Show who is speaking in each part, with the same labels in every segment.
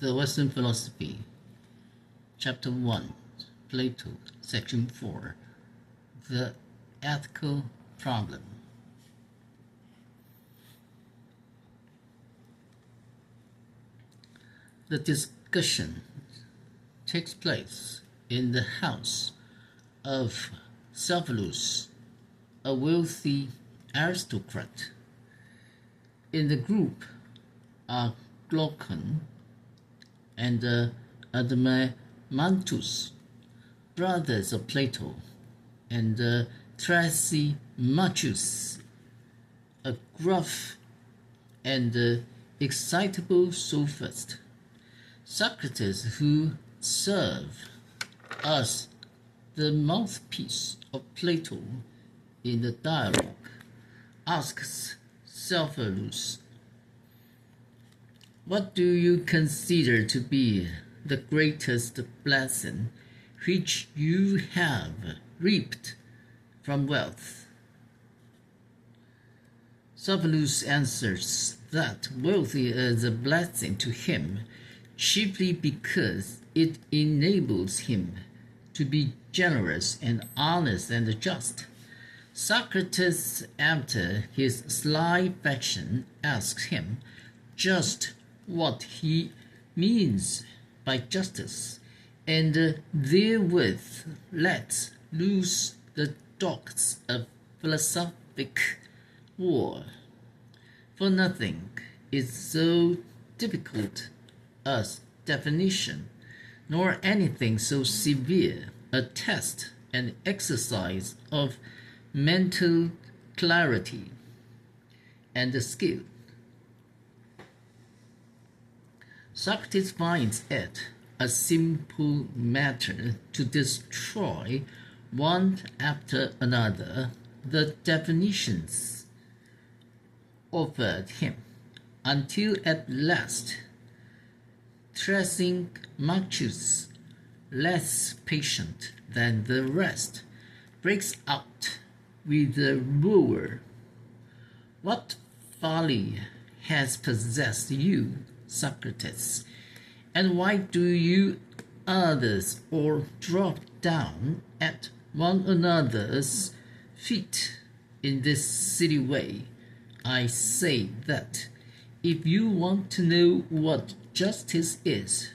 Speaker 1: The Western Philosophy, Chapter 1, Plato, Section 4, The Ethical Problem. The discussion takes place in the house of Severus, a wealthy aristocrat. In the group are Glaucon and Adeimantus, brothers of Plato, and Thrasymachus, a gruff and excitable sophist. Socrates, who served as the mouthpiece of Plato in the dialogue, asks Severus, "What do you consider to be the greatest blessing which you have reaped from wealth?" Severus answers that wealth is a blessing to him chiefly because it enables him to be generous and honest and just. Socrates, after his sly fashion, asks him just what he means by justice, and therewith lets loose the dogs of philosophic war. For nothing is so difficult as definition, nor anything so severe a test and exercise of mental clarity and skill. Socrates finds it a simple matter to destroy one after another the definitions offered him, until at last Thrasymachus, less patient than the rest, breaks out with the roar, "What folly has possessed you, Socrates, and why do you others all drop down at one another's feet in this silly way? I say that if you want to know what justice is,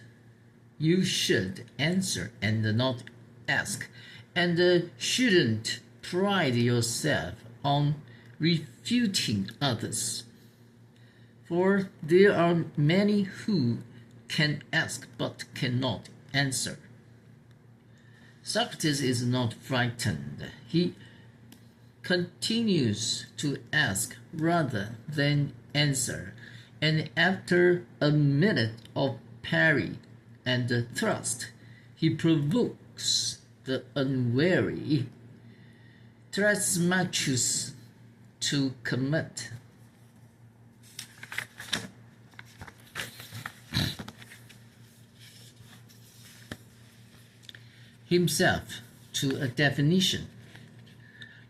Speaker 1: you should answer and not ask, and shouldn't pride yourself on refuting others. For there are many who can ask but cannot answer." Socrates is not frightened. He continues to ask rather than answer, and after a minute of parry and thrust, he provokes the unwary Thrasymachus to commit himself to a definition.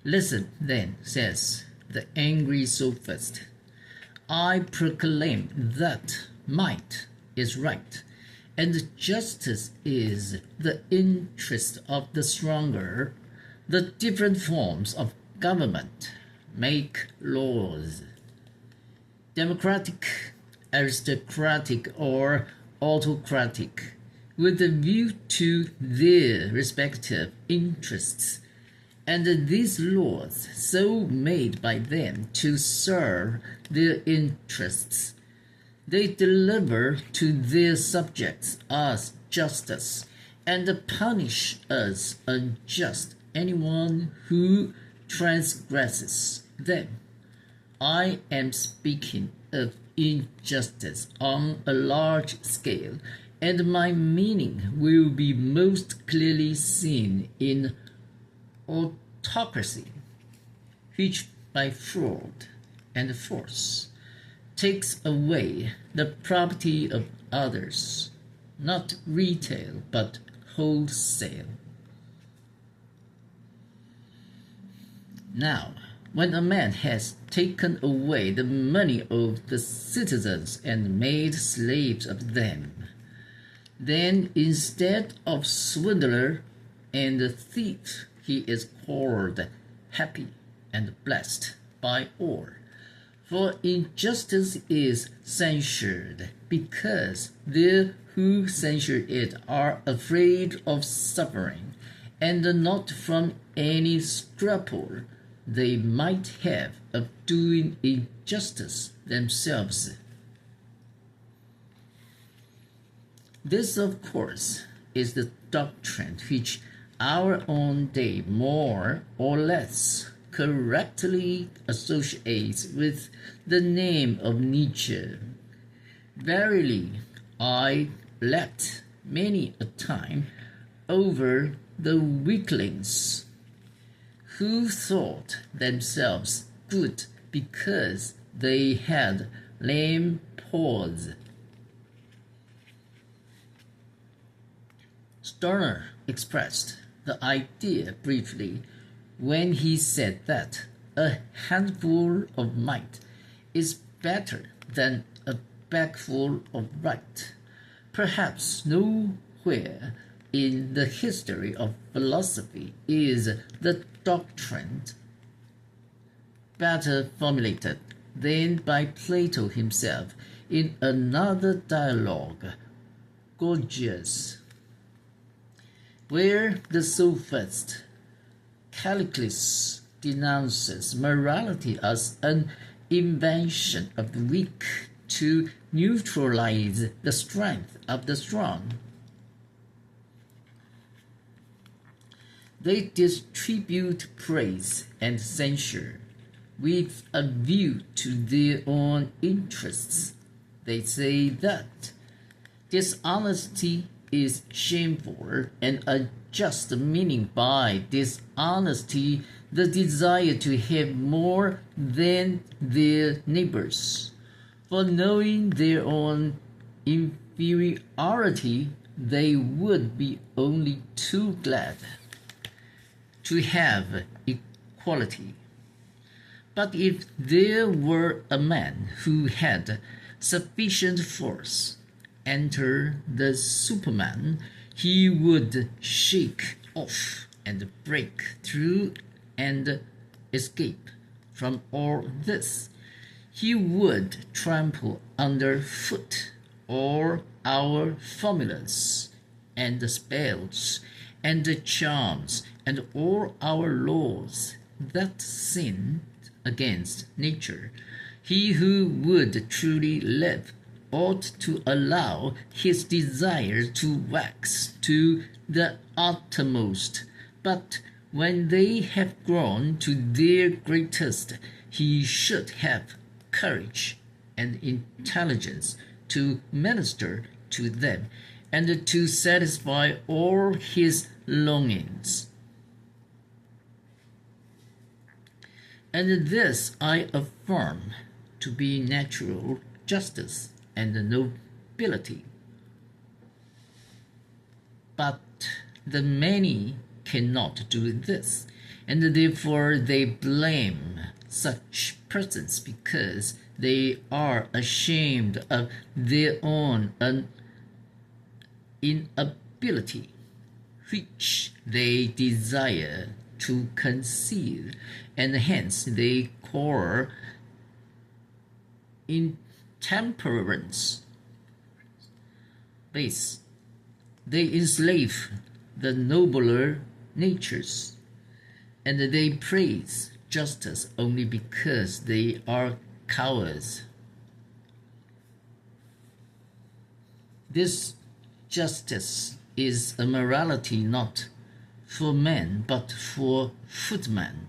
Speaker 1: "Listen, then," says the angry sophist, "I proclaim that might is right, and justice is the interest of the stronger. The different forms of government make laws, democratic, aristocratic, or autocratic, with a view to their respective interests, and these laws so made by them to serve their interests, they deliver to their subjects as justice, and punish as unjust anyone who transgresses them. I am speaking of injustice on a large scale, and my meaning will be most clearly seen in autocracy, which by fraud and force takes away the property of others, not retail but wholesale. Now, when a man has taken away the money of the citizens and made slaves of them, Then instead of swindler and thief, he is called happy and blessed by all. For injustice is censured, because they who censure it are afraid of suffering, and not from any scruple they might have of doing injustice themselves. This, of course, is the doctrine which our own day more or less correctly associates with the name of Nietzsche. Verily, I leapt many a time over the weaklings who thought themselves good because they had lame paws. Stirner expressed the idea briefly when he said that a handful of might is better than a bagful of right. Perhaps nowhere in the history of philosophy is the doctrine better formulated than by Plato himself in another dialogue, Gorgias, where the sophist Callicles denounces morality as an invention of the weak to neutralize the strength of the strong. They distribute praise and censure with a view to their own interests. They say that dishonesty is shameful, and unjust, meaning by dishonesty the desire to have more than their neighbors. For knowing their own inferiority, they would be only too glad to have equality. But if there were a man who had sufficient force enter the Superman, he would shake off and break through and escape from all this. He would trample under foot all our formulas and spells and charms and all our laws that sinned against nature. He who would truly live ought to allow his desire to wax to the uttermost, but when they have grown to their greatest, he should have courage and intelligence to minister to them and to satisfy all his longings. And this I affirm to be natural justice and nobility. But the many cannot do this, and therefore they blame such persons because they are ashamed of their own inability, which they desire to conceal, and hence they call intemperance base. They enslave the nobler natures, and they praise justice only because they are cowards. This justice is a morality not for men but for footmen.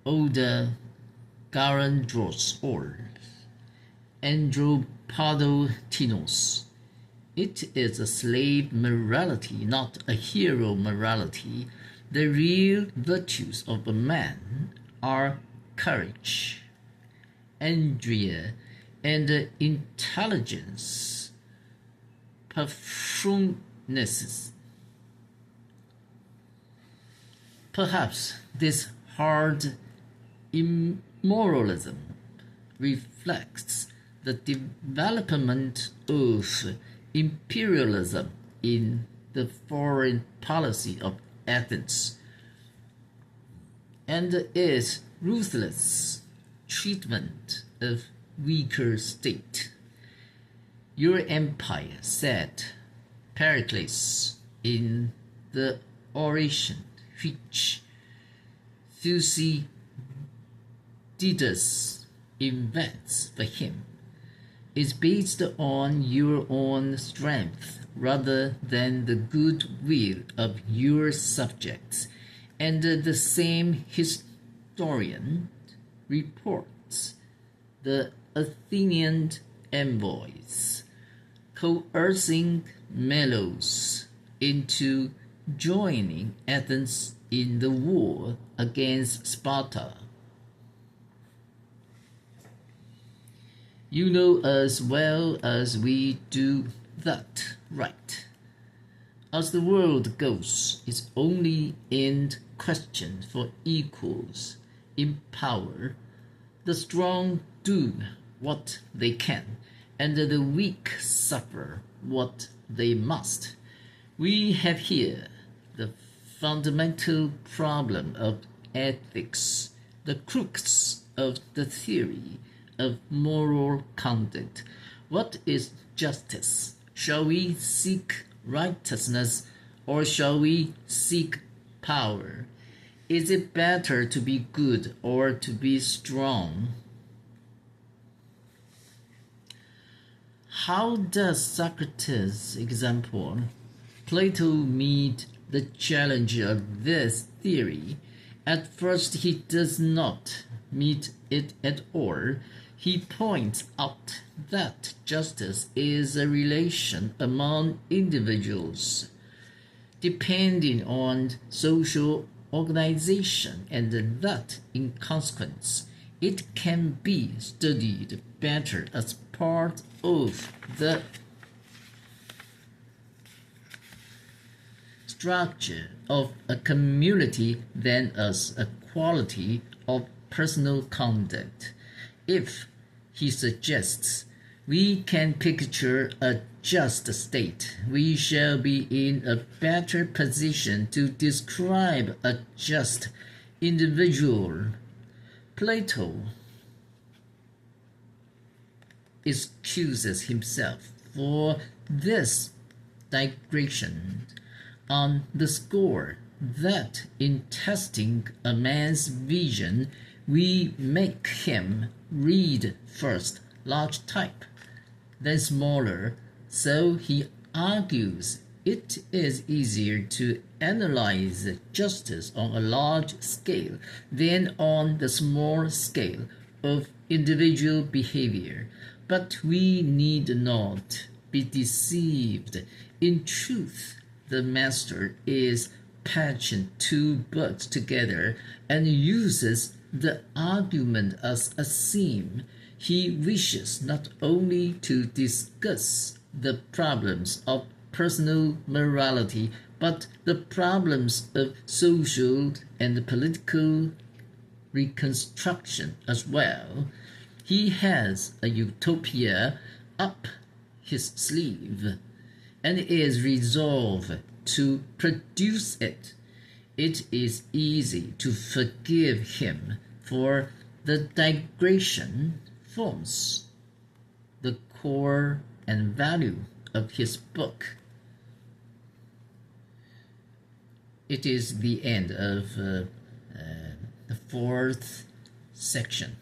Speaker 1: Oda Garandros or Andropadotinos. It is a slave morality, not a hero morality. The real virtues of a man are courage, Andrea, and intelligence, perfumeness. Perhaps this hard immoralism reflects the development of imperialism in the foreign policy of Athens, and its ruthless treatment of weaker state. Your empire, said Pericles in the oration which Thucydides invents for him, is based on your own strength rather than the goodwill of your subjects, and the same historian reports the Athenian envoys coercing Melos into joining Athens in the war against Sparta. You know as well as we do that, right? As the world goes, its only end question for equals in power. The strong do what they can, and the weak suffer what they must. We have here the fundamental problem of ethics, the crux of the theory of moral conduct. What is justice? Shall we seek righteousness, or shall we seek power? Is it better to be good or to be strong? How does Socrates' example, Plato, meet the challenge of this theory? At first he does not meet it at all. He points out that justice is a relation among individuals, depending on social organization, and that, in consequence, it can be studied better as part of the structure of a community than as a quality of personal conduct. If, he suggests, we can picture a just state, we shall be in a better position to describe a just individual. Plato excuses himself for this digression on the score that in testing a man's vision, we make him read first large type, then smaller. So he argues it is easier to analyze justice on a large scale than on the small scale of individual behavior. But we need not be deceived. In truth, the master is patching two books together and uses the argument as a theme. He wishes not only to discuss the problems of personal morality, but the problems of social and political reconstruction as well. He has a utopia up his sleeve and is resolved to produce it. It is easy to forgive him, for the digression forms the core and value of his book. It is the end of the fourth section.